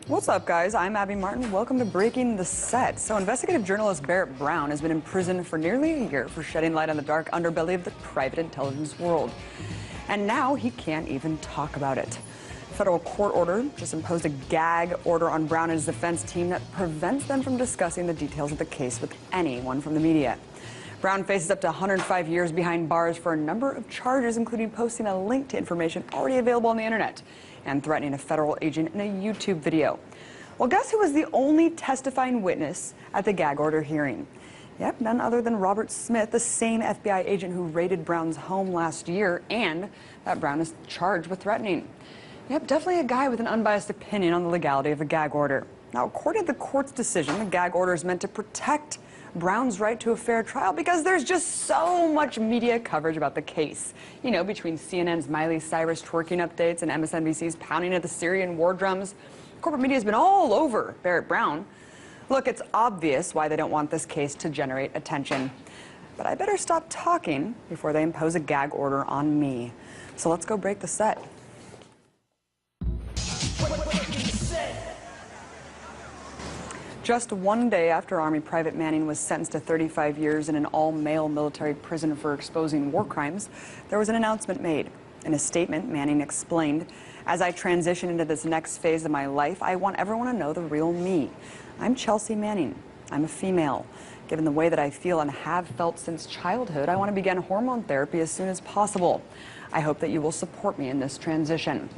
What's up, guys? I'm Abby Martin. Welcome to Breaking the Set. So, investigative journalist Barrett has been in prison for nearly a year for shedding light on the dark underbelly of the private intelligence world. And now he can't even talk about it. A federal court order just imposed a gag order on Brown and his defense team that prevents them from discussing the details of the case with anyone from the media. Brown faces up to 105 years behind bars for a number of charges, including posting a link to information already available on the internet and threatening a federal agent in a YouTube video. Well, guess who was the only testifying witness at the gag order hearing? Yep, none other than Robert Smith, the same FBI agent who raided Brown's home last year and that Brown is charged with threatening. Yep, definitely a guy with an unbiased opinion on the legality of a gag order. Now, according to the court's decision, the gag order is meant to protect Brown's right to a fair trial because there's just so much media coverage about the case. You know, between CNN's Miley Cyrus twerking updates and MSNBC's pounding at the Syrian war drums, corporate media has been all over Barrett Brown. Look, it's obvious why they don't want this case to generate attention. But I better stop talking before they impose a gag order on me. So let's go break the set. Just one day after Army Private Manning was sentenced to 35 years in an all-male military prison for exposing war crimes, there was an announcement made. In a statement, Manning explained, "As I transition into this next phase of my life, I want everyone to know the real me. I'm Chelsea Manning. I'm a female. Given the way that I feel and have felt since childhood, I want to begin hormone therapy as soon as possible. I hope that you will support me in this transition."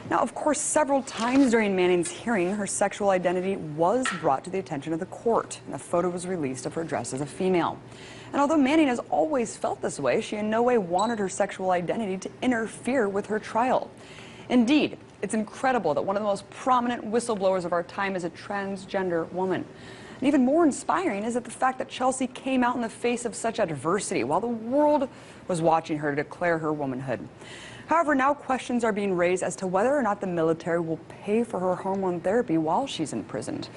Now, of course, several times during Manning's hearing, her sexual identity was brought to the attention of the court, and a photo was released of her dressed as a female. And although Manning has always felt this way, she in no way wanted her sexual identity to interfere with her trial. Indeed, it's incredible that one of the most prominent whistleblowers of our time is a transgender woman. And even more inspiring is that the fact that Chelsea came out in the face of such adversity while the world was watching her declare her womanhood. However, now questions are being raised as to whether or not the military will pay for her hormone therapy while she's imprisoned.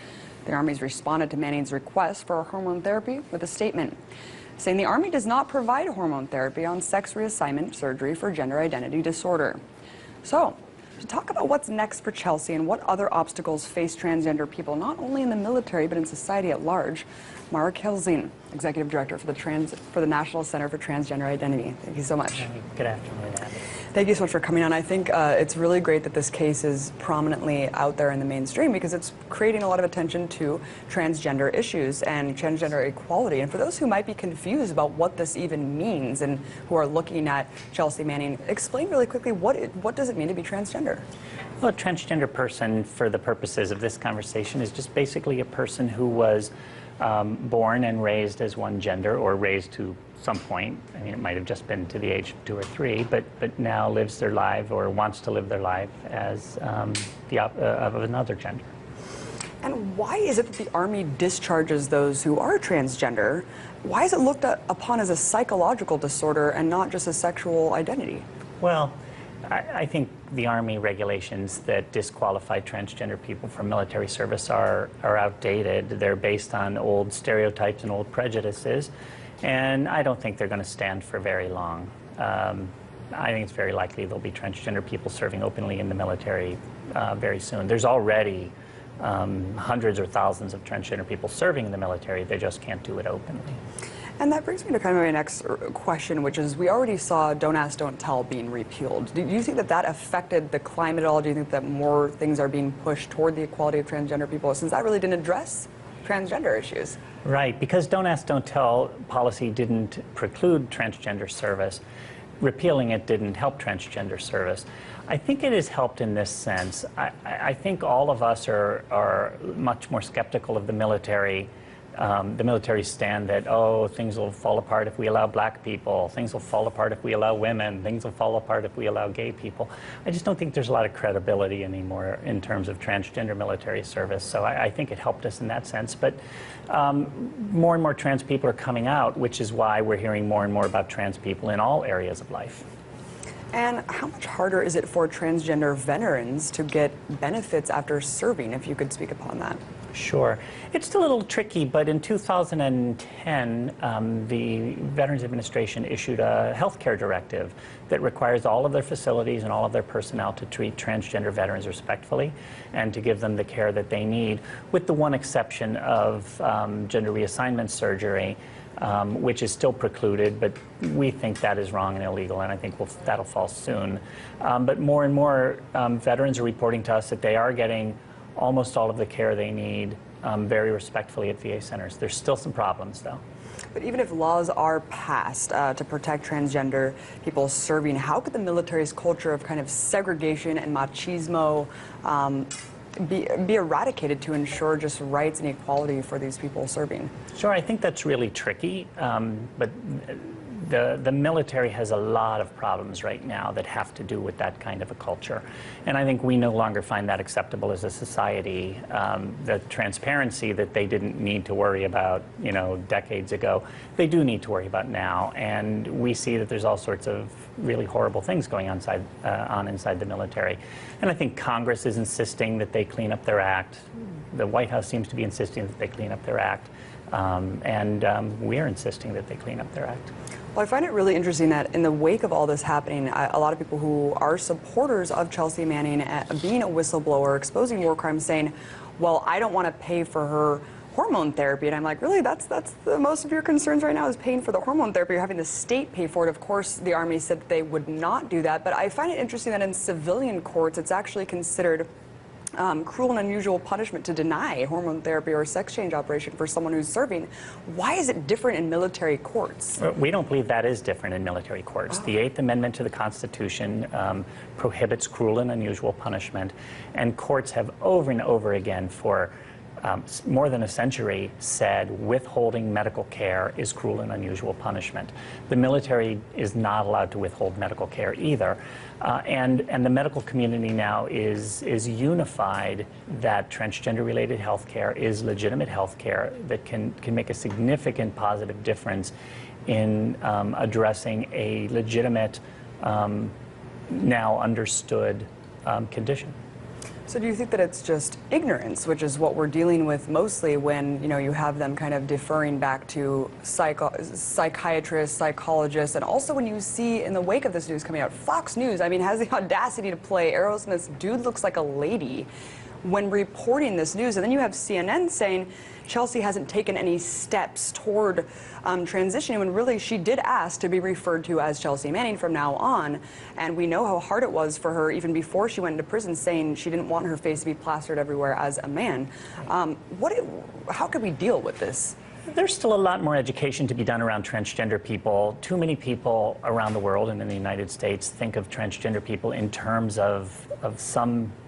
The Army's responded to Manning's request for hormone therapy with a statement, saying the Army does not provide hormone therapy on sex reassignment surgery for gender identity disorder. So, to talk about what's next for Chelsea and what other obstacles face transgender people, not only in the military but in society at large, Mara Kelzing, Executive Director for the National Center for Transgender Identity. Thank you so much. Good afternoon, Abby. Thank you so much for coming on. I think it's really great that this case is prominently out there in the mainstream because it's creating a lot of attention to transgender issues and transgender equality. And for those who might be confused about what this even means and who are looking at Chelsea Manning, explain really quickly what does it mean to be transgender? Well, a transgender person, for the purposes of this conversation, is just basically a person who was born and raised as one gender, or raised to some point. I mean, it might have just been to the age of 2 or 3, but now lives their life or wants to live their life as of another gender. And why is it that the Army discharges those who are transgender? Why is it looked upon as a psychological disorder and not just a sexual identity? Well, I think the Army regulations that disqualify transgender people from military service are outdated. They're based on old stereotypes and old prejudices, and I don't think they're going to stand for very long. I think it's very likely there'll be transgender people serving openly in the military very soon. There's already hundreds or thousands of transgender people serving in the military. They just can't do it openly. And that brings me to kind of my next question, which is we already saw Don't Ask, Don't Tell being repealed. Do you think that that affected the climate at all? Do you think that more things are being pushed toward the equality of transgender people since that really didn't address transgender issues? Right, because Don't Ask, Don't Tell policy didn't preclude transgender service. Repealing it didn't help transgender service. I think it has helped in this sense. I think all of us are much more skeptical of the military stand that, oh, things will fall apart if we allow black people, things will fall apart if we allow women, things will fall apart if we allow gay people. I just don't think there's a lot of credibility anymore in terms of transgender military service, so I think it helped us in that sense. But more and more trans people are coming out, which is why we're hearing more and more about trans people in all areas of life. And how much harder is it for transgender veterans to get benefits after serving, if you could speak upon that? Sure. It's a little tricky, but in 2010, the Veterans Administration issued a healthcare directive that requires all of their facilities and all of their personnel to treat transgender veterans respectfully and to give them the care that they need, with the one exception of gender reassignment surgery, which is still precluded, but we think that is wrong and illegal, and I think that'll fall soon. But more and more veterans are reporting to us that they are getting almost all of the care they need very respectfully at VA centers. There's still some problems, though. But even if laws are passed to protect transgender people serving, how could the military's culture of kind of segregation and machismo be eradicated to ensure just rights and equality for these people serving? Sure, I think that's really tricky, but the military has a lot of problems right now that have to do with that kind of a culture. And I think we no longer find that acceptable as a society. The transparency that they didn't need to worry about, decades ago, they do need to worry about now. And we see that there's all sorts of really horrible things going on inside the military. And I think Congress is insisting that they clean up their act. The White House seems to be insisting that they clean up their act. We're insisting that they clean up their act. Well, I find it really interesting that in the wake of all this happening, a lot of people who are supporters of Chelsea Manning being a whistleblower, exposing war crimes, saying, well, I don't want to pay for her hormone therapy. And I'm like, really? That's the most of your concerns right now is paying for the hormone therapy. You're having the state pay for it. Of course, the Army said that they would not do that. But I find it interesting that in civilian courts, it's actually considered cruel and unusual punishment to deny hormone therapy or a sex change operation for someone who's serving. Why is it different in military courts? We don't believe that is different in military courts. The Eighth Amendment to the Constitution prohibits cruel and unusual punishment, and courts have over and over again for more than a century said withholding medical care is cruel and unusual punishment. The military is not allowed to withhold medical care either. And the medical community now is unified that transgender-related health care is legitimate health care that can make a significant positive difference in addressing a legitimate, now understood condition. So do you think that it's just ignorance, which is what we're dealing with mostly when, you have them kind of deferring back to psychiatrists, psychologists, and also when you see in the wake of this news coming out, Fox News, has the audacity to play Aerosmith's Dude Looks Like a Lady when reporting this news. And then you have CNN saying Chelsea hasn't taken any steps toward transitioning when really she did ask to be referred to as Chelsea Manning from now on. And we know how hard it was for her even before she went into prison, saying she didn't want her face to be plastered everywhere as a man. How could we deal with this? There's still a lot more education to be done around transgender people. Too many people around the world and in the United States think of transgender people in terms of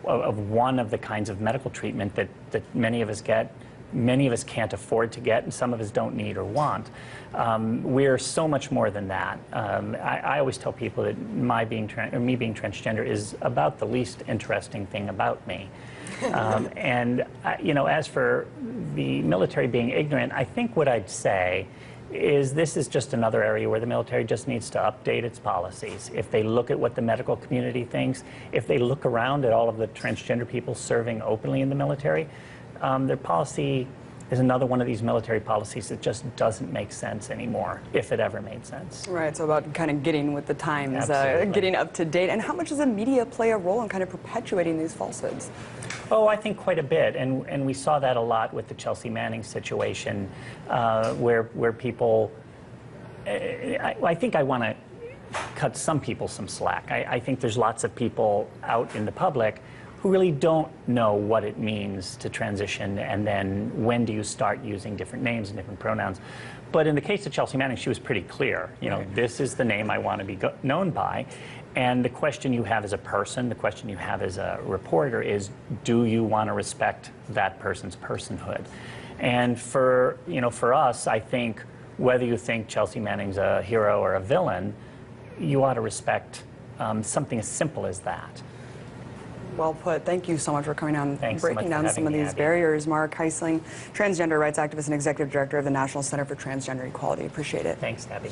one of the kinds of medical treatment that many of us get, many of us can't afford to get, and some of us don't need or want. We're so much more than that. I always tell people that me being transgender is about the least interesting thing about me. As for the military being ignorant, I think what I'd say is this is just another area where the military just needs to update its policies. If they look at what the medical community thinks, if they look around at all of the transgender people serving openly in the military, their policy is another one of these military policies that just doesn't make sense anymore, if it ever made sense. Right, so about kind of getting with the times, getting up to date. And how much does the media play a role in kind of perpetuating these falsehoods? Oh, I think quite a bit, and we saw that a lot with the Chelsea Manning situation, where people, I think I want to cut some people some slack. I think there's lots of people out in the public who really don't know what it means to transition, and then when do you start using different names and different pronouns. But in the case of Chelsea Manning, she was pretty clear. This is the name I want to be known by. And the question you have as a person, the question you have as a reporter is, do you want to respect that person's personhood? And for us, I think whether you think Chelsea Manning's a hero or a villain, you ought to respect something as simple as that. Well put. Thank you so much for coming on, breaking down some of these Abby. barriers. Mark Heisling, transgender rights activist and executive director of the National Center for Transgender Equality. Appreciate it. Thanks, Abby.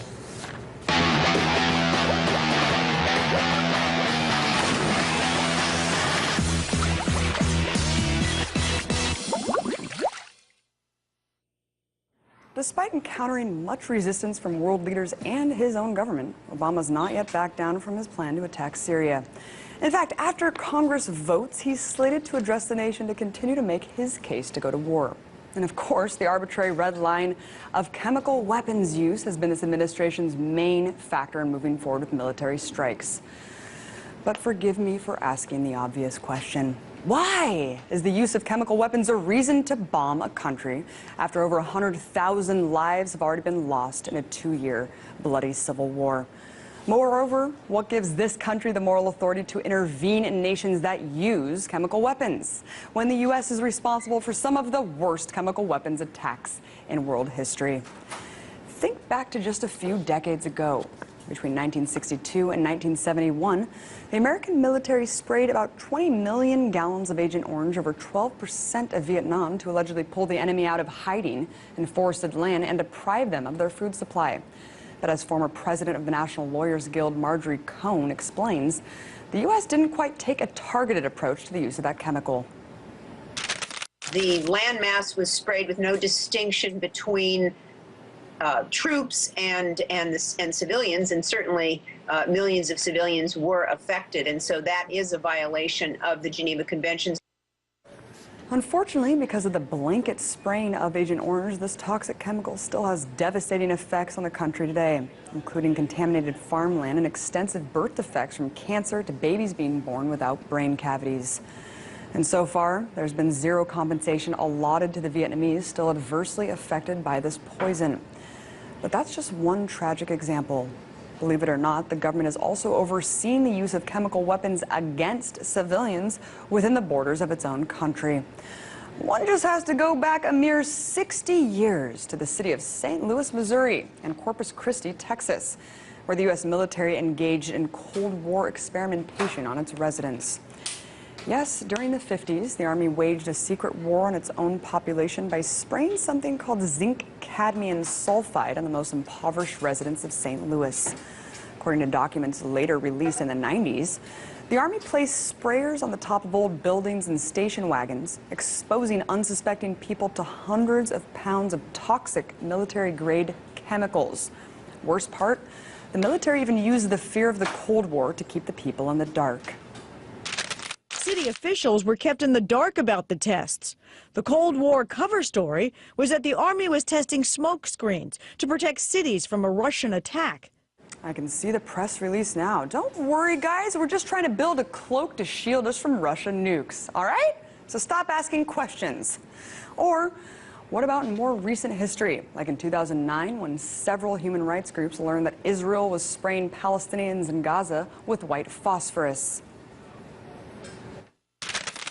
despite encountering much resistance from world leaders and his own government, Obama's not yet backed down from his plan to attack Syria. In fact, after Congress votes, he's slated to address the nation to continue to make his case to go to war. And of course, the arbitrary red line of chemical weapons use has been this administration's main factor in moving forward with military strikes. But forgive me for asking the obvious question. Why is the use of chemical weapons a reason to bomb a country after over 100,000 lives have already been lost in a 2-year bloody civil war? Moreover, what gives this country the moral authority to intervene in nations that use chemical weapons when the U.S. is responsible for some of the worst chemical weapons attacks in world history? Think back to just a few decades ago. Between 1962 and 1971, the American military sprayed about 20 million gallons of Agent Orange over 12% of Vietnam to allegedly pull the enemy out of hiding in forested land and deprive them of their food supply. But as former president of the National Lawyers Guild, Marjorie Cohn, explains, the U.S. didn't quite take a targeted approach to the use of that chemical. The landmass was sprayed with no distinction between troops and civilians, and certainly millions of civilians were affected, and so that is a violation of the Geneva Conventions. Unfortunately, because of the blanket spraying of Agent Orange, this toxic chemical still has devastating effects on the country today, including contaminated farmland and extensive birth defects from cancer to babies being born without brain cavities. And so far, there's been zero compensation allotted to the Vietnamese still adversely affected by this poison. But that's just one tragic example. Believe it or not, the government has also overseen the use of chemical weapons against civilians within the borders of its own country. One just has to go back a mere 60 years to the city of St. Louis, Missouri, and Corpus Christi, Texas, where the U.S. military engaged in Cold War experimentation on its residents. Yes, during the 50s, the Army waged a secret war on its own population by spraying something called zinc cadmium sulfide on the most impoverished residents of St. Louis. According to documents later released in the 90s, the Army placed sprayers on the top of old buildings and station wagons, exposing unsuspecting people to hundreds of pounds of toxic military-grade chemicals. Worst part, the military even used the fear of the Cold War to keep the people in the dark. City officials were kept in the dark about the tests. The Cold War cover story was that the Army was testing smoke screens to protect cities from a Russian attack. I can see the press release now. Don't worry, guys. We're just trying to build a cloak to shield us from Russian nukes, all right? So stop asking questions. Or what about in more recent history, like in 2009, when several human rights groups learned that Israel was spraying Palestinians in Gaza with white phosphorus?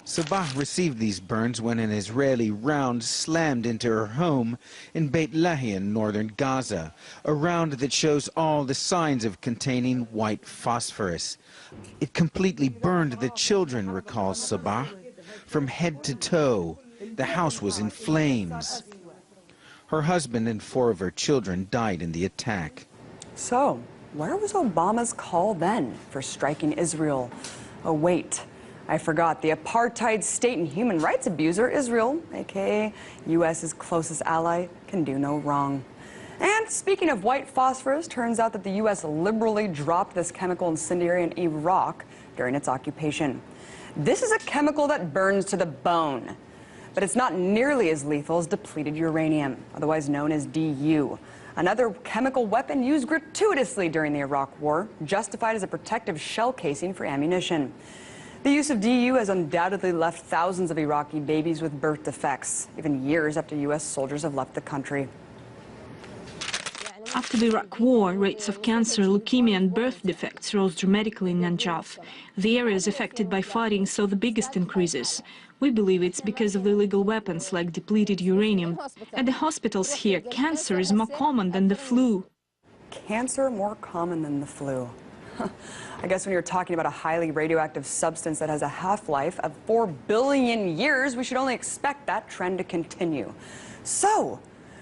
Sabah received these burns when an Israeli round slammed into her home in Beit Lahia, northern Gaza, a round that shows all the signs of containing white phosphorus. It completely burned the children, recalls Sabah. From head to toe, the house was in flames. Her husband and 4 of her children died in the attack. So, where was Obama's call then for striking Israel? Oh, wait. I forgot, the apartheid state and human rights abuser, Israel, aka U.S.'s closest ally, can do no wrong. And speaking of white phosphorus, turns out that the U.S. liberally dropped this chemical incendiary in Iraq during its occupation. This is a chemical that burns to the bone, but it's not nearly as lethal as depleted uranium, otherwise known as DU. Another chemical weapon used gratuitously during the Iraq War, justified as a protective shell casing for ammunition. The use of DU has undoubtedly left thousands of Iraqi babies with birth defects, even years after U.S. soldiers have left the country. After the Iraq War, rates of cancer, leukemia and birth defects rose dramatically in Najaf. The areas affected by fighting saw the biggest increases. We believe it's because of the illegal weapons like depleted uranium. At the hospitals here, cancer is more common than the flu. Cancer more common than the flu. I guess when you're talking about a highly radioactive substance that has a half-life of 4 billion years, we should only expect that trend to continue. So,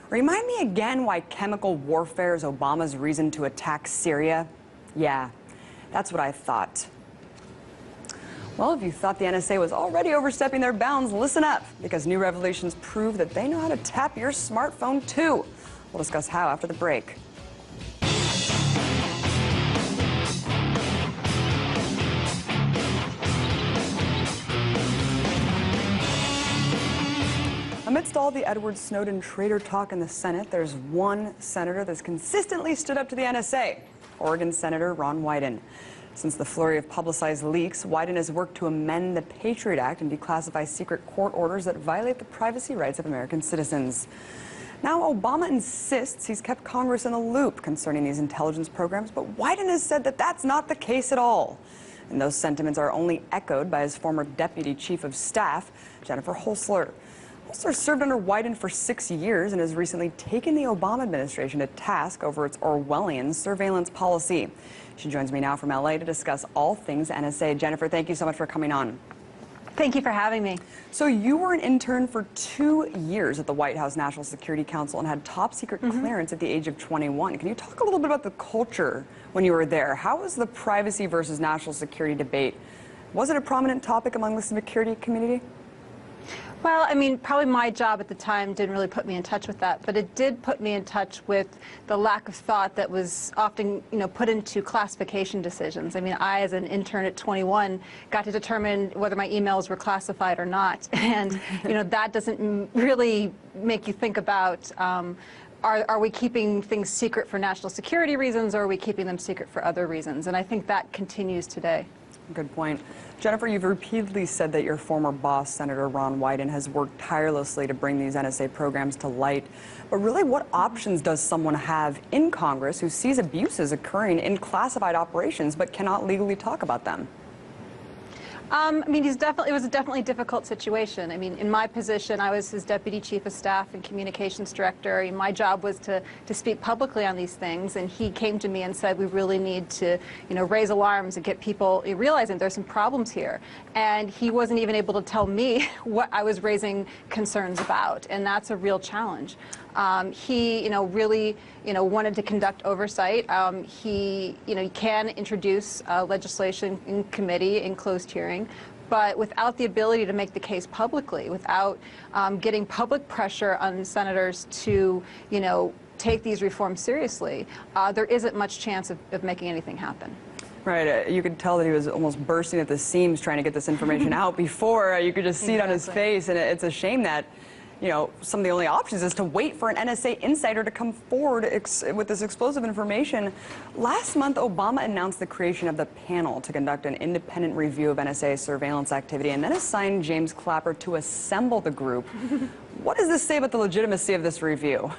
remind me again why chemical warfare is Obama's reason to attack Syria? Yeah, that's what I thought. Well, if you thought the NSA was already overstepping their bounds, listen up, because new revelations prove that they know how to tap your smartphone too. We'll discuss how after the break. Amidst all the Edward Snowden traitor talk in the Senate, there's one senator that's consistently stood up to the NSA, Oregon Senator Ron Wyden. Since the flurry of publicized leaks, Wyden has worked to amend the Patriot Act and declassify secret court orders that violate the privacy rights of American citizens. Now, Obama insists he's kept Congress in the loop concerning these intelligence programs, but Wyden has said that that's not the case at all. And those sentiments are only echoed by his former Deputy Chief of Staff, Jennifer Hoelzer. Hoelzer served under Wyden for 6 years and has recently taken the Obama administration to task over its Orwellian surveillance policy. She joins me now from LA to discuss all things NSA. Jennifer, thank you so much for coming on. Thank you for having me. So you were an intern for 2 years at the White House National Security Council and had top secret clearance at the age of 21. Can you talk a little bit about the culture when you were there? How was the privacy versus national security debate? Was it a prominent topic among the security community? Well, I mean, probably my job at the time didn't really put me in touch with that, but it did put me in touch with the lack of thought that was often, put into classification decisions. I mean, I, as an intern at 21, got to determine whether my emails were classified or not. And, that doesn't really make you think about, are we keeping things secret for national security reasons, or are we keeping them secret for other reasons? And I think that continues today. Good point. Jennifer, you've repeatedly said that your former boss, Senator Ron Wyden, has worked tirelessly to bring these NSA programs to light. But really, what options does someone have in Congress who sees abuses occurring in classified operations but cannot legally talk about them? I mean, it was a definitely difficult situation. I mean, in my position, I was his deputy chief of staff and communications director. My job was to speak publicly on these things, and he came to me and said, we really need to, raise alarms and get people realizing there's some problems here. And he wasn't even able to tell me what I was raising concerns about, and that's a real challenge. He, really, wanted to conduct oversight. He can introduce legislation in committee in closed hearing, but without the ability to make the case publicly, without getting public pressure on senators to, take these reforms seriously, there isn't much chance of making anything happen. Right. You could tell that he was almost bursting at the seams trying to get this information out before. You could just see it on his face, and it's a shame that some of the only options is to wait for an NSA insider to come forward with this explosive information. Last month, Obama announced the creation of the panel to conduct an independent review of NSA surveillance activity and then assigned James Clapper to assemble the group. What does this say about the legitimacy of this review?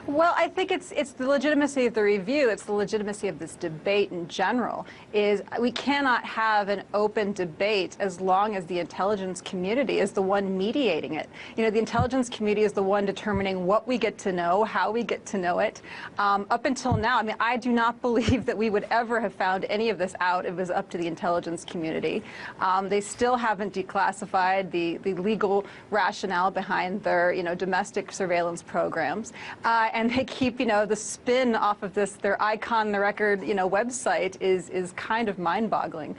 Well, I think it's the legitimacy of the review. It's the legitimacy of this debate in general. We cannot have an open debate as long as the intelligence community is the one mediating it. The intelligence community is the one determining what we get to know, how we get to know it. Up until now, I mean, I do not believe that we would ever have found any of this out if it was up to the intelligence community. They still haven't declassified the legal rationale behind their, domestic surveillance programs. And they keep, the spin off of this, their icon on the record, website is kind of mind-boggling.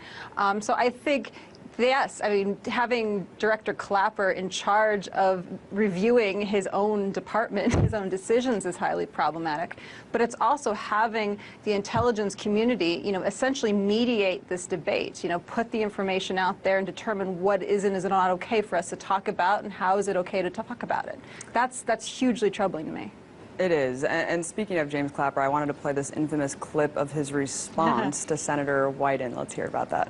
So I think, yes, I mean, having Director Clapper in charge of reviewing his own department, his own decisions is highly problematic. But it's also having the intelligence community, essentially mediate this debate, put the information out there and determine what is and is not okay for us to talk about and how is it okay to talk about it. That's hugely troubling to me. It is. And speaking of James Clapper, I wanted to play this infamous clip of his response to Senator Wyden. Let's hear about that.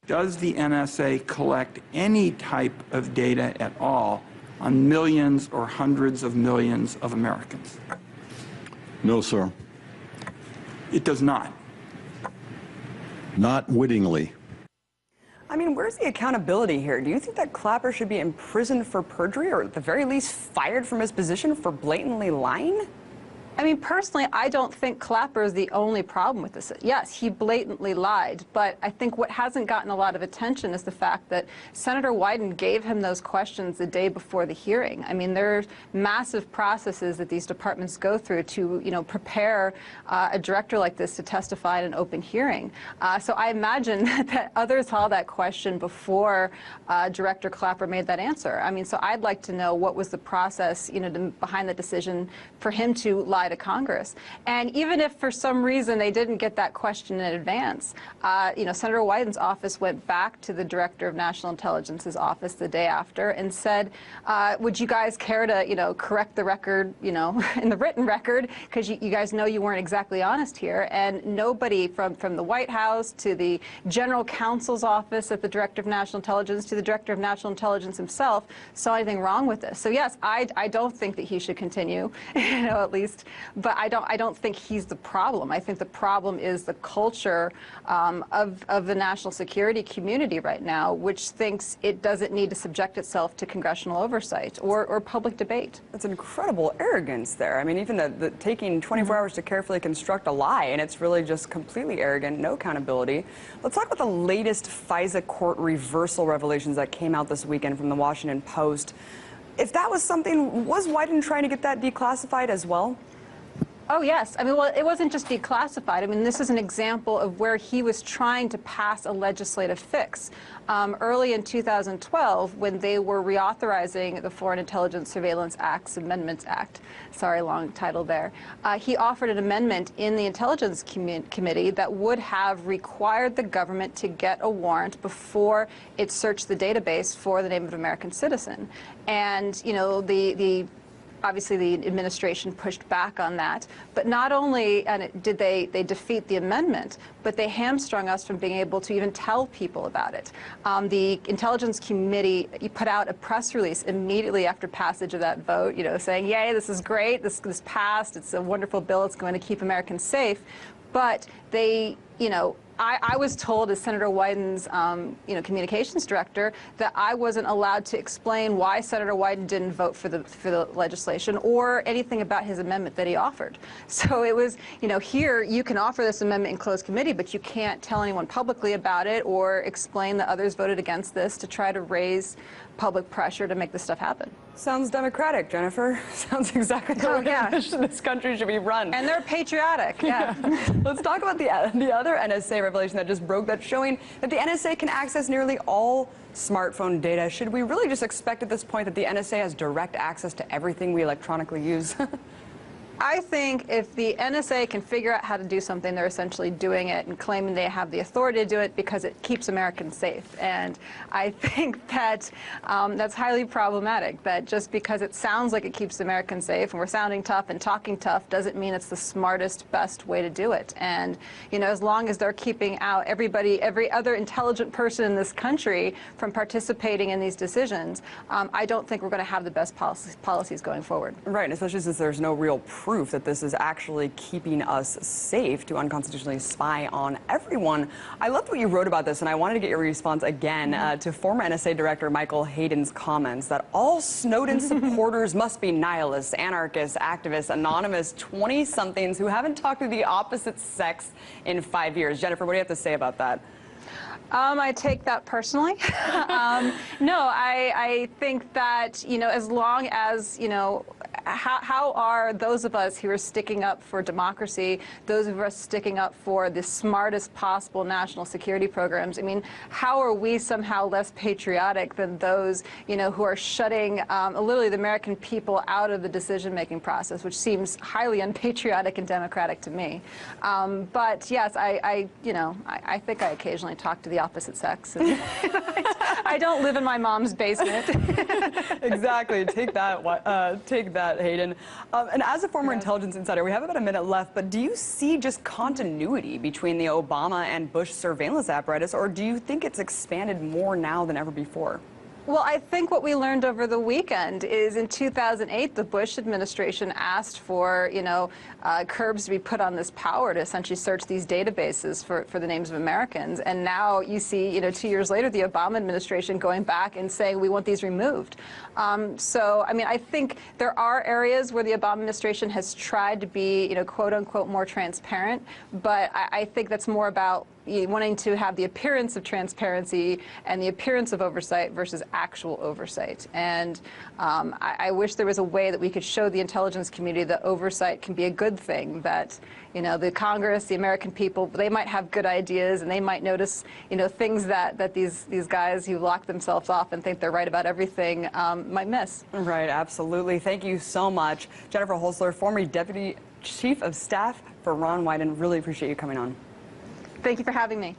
Does the NSA collect any type of data at all on millions or hundreds of millions of Americans? No, sir. It does not. Not wittingly. I mean, where's the accountability here? Do you think that Clapper should be imprisoned for perjury or at the very least fired from his position for blatantly lying? I mean, personally, I don't think Clapper is the only problem with this. Yes, he blatantly lied, but I think what hasn't gotten a lot of attention is the fact that Senator Wyden gave him those questions the day before the hearing. I mean, there are massive processes that these departments go through to, prepare a director like this to testify in an open hearing. So I imagine that others saw that question before Director Clapper made that answer. I mean, so I'd like to know what was the process, behind the decision for him to lie to Congress. And even if for some reason they didn't get that question in advance, Senator Wyden's office went back to the Director of National Intelligence's office the day after and said, would you guys care to, correct the record, in the written record, because you guys know you weren't exactly honest here. And nobody from the White House to the General Counsel's office at the Director of National Intelligence to the Director of National Intelligence himself saw anything wrong with this. So yes, I don't think that he should continue, at least. But I don't think he's the problem. I think the problem is the culture of the national security community right now, which thinks it doesn't need to subject itself to congressional oversight or public debate. That's incredible arrogance there. I mean, even the taking 24 hours to carefully construct a lie, and it's really just completely arrogant, no accountability. Let's talk about the latest FISA court reversal revelations that came out this weekend from the Washington Post. If that was something, was Wyden trying to get that declassified as well? Oh, yes. I mean, well, it wasn't just declassified. I mean, this is an example of where he was trying to pass a legislative fix. Early in 2012, when they were reauthorizing the Foreign Intelligence Surveillance Act's Amendments Act, sorry, long title there, he offered an amendment in the Intelligence Committee that would have required the government to get a warrant before it searched the database for the name of an American citizen. And, obviously, the administration pushed back on that. But not only did they defeat the amendment, but they hamstrung us from being able to even tell people about it. The Intelligence Committee put out a press release immediately after passage of that vote, saying, yay, this is great, this passed, it's a wonderful bill, it's going to keep Americans safe. But they, I was told as Senator Wyden's, communications director that I wasn't allowed to explain why Senator Wyden didn't vote for the legislation or anything about his amendment that he offered. So it was, here you can offer this amendment in closed committee, but you can't tell anyone publicly about it or explain that others voted against this to try to raise public pressure to make this stuff happen. Sounds democratic, Jennifer. Sounds exactly how this country should be run. And they're patriotic, yeah. Let's talk about the other NSA revelation that just broke, that's showing that the NSA can access nearly all smartphone data. Should we really just expect at this point that the NSA has direct access to everything we electronically use? I think if the NSA can figure out how to do something, they're essentially doing it and claiming they have the authority to do it because it keeps Americans safe. And I think that that's highly problematic, that just because it sounds like it keeps Americans safe and we're sounding tough and talking tough doesn't mean it's the smartest, best way to do it. And, as long as they're keeping out every other intelligent person in this country from participating in these decisions, I don't think we're going to have the best policies going forward. Right, especially since there's no real proof that this is actually keeping us safe to unconstitutionally spy on everyone. I loved what you wrote about this, and I wanted to get your response again to former NSA Director Michael Hayden's comments that all Snowden supporters must be nihilists, anarchists, activists, anonymous 20-somethings who haven't talked to the opposite sex in 5 years. Jennifer, what do you have to say about that? I take that personally. No, I think that, as long as, how are those of us who are sticking up for democracy, those of us sticking up for the smartest possible national security programs, I mean, how are we somehow less patriotic than those, who are shutting literally the American people out of the decision-making process, which seems highly unpatriotic and democratic to me. But yes, I think I occasionally talk to the opposite sex. And I don't live in my mom's basement. Exactly. Take that, Hayden. And as a former intelligence insider, we have about a minute left, but do you see just continuity between the Obama and Bush surveillance apparatus, or do you think it's expanded more now than ever before? Well, I think what we learned over the weekend is in 2008, the Bush administration asked for, curbs to be put on this power to essentially search these databases for the names of Americans. And now you see, 2 years later, the Obama administration going back and saying we want these removed. So, I mean, I think there are areas where the Obama administration has tried to be, quote unquote, more transparent. But I think that's more about wanting to have the appearance of transparency and the appearance of oversight versus actual oversight. And I wish there was a way that we could show the intelligence community that oversight can be a good thing, that the Congress, the American people, they might have good ideas and they might notice things that these guys who lock themselves off and think they're right about everything might miss. Right, absolutely. Thank you so much. Jennifer Hoelzer, former Deputy Chief of Staff for Ron Wyden. Really appreciate you coming on. Thank you for having me.